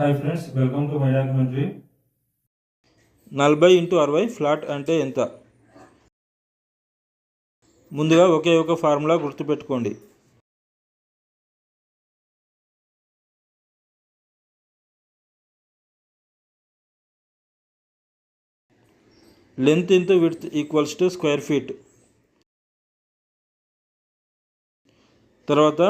Hi friends, welcome to my documentary. 40 × 60 flat అంటే ఎంత? ముందుగా ఒకే ఒక ఫార్ములా గుర్తుపెట్టుకోండి. Length into width equals to square feet. తర్వాత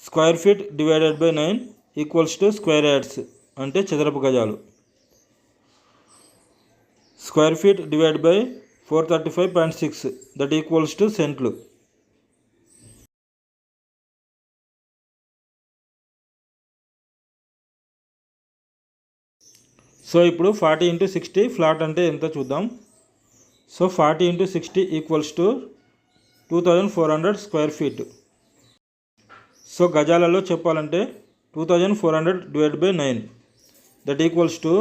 square feet divided by 9 equals to square yards అంటే చదరపు గజాలు. Square feet divide by 435.6 that equals to సెంట్లు. సో ఇప్పుడు 40 × 60 ఫ్లాట్ అంటే ఎంత చూద్దాం. So 40 × 60 equals to 2400 square feet. So గజాలలో చెప్పాలంటే 2400 divide by 9 that equals to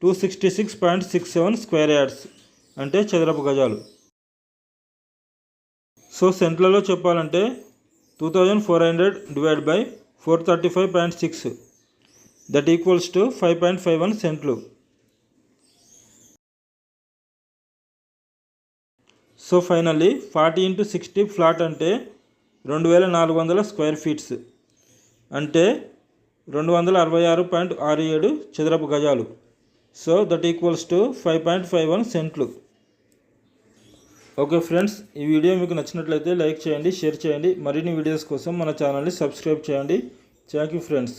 266.67 square yards అంటే చదరపు గజాలు. సో సెంట్లలో చెప్పాలంటే 2400 divide by 435.6 that equals to 5.51 సెంట్లు. సో ఫైనల్లీ 40 × 60 ఫ్లాట్ అంటే 2400 స్క్వేర్ ఫీట్స్ అంటే 266.67 చదరపు గజాలు. సో దట్ ఈక్వల్స్ టు 5.51 సెంట్లు. ఓకే ఫ్రెండ్స్, ఈ వీడియో మీకు నచ్చినట్లయితే లైక్ చేయండి, షేర్ చేయండి. మరిన్ని వీడియోస్ కోసం మన ఛానల్ని సబ్స్క్రైబ్ చేయండి. Thank you friends.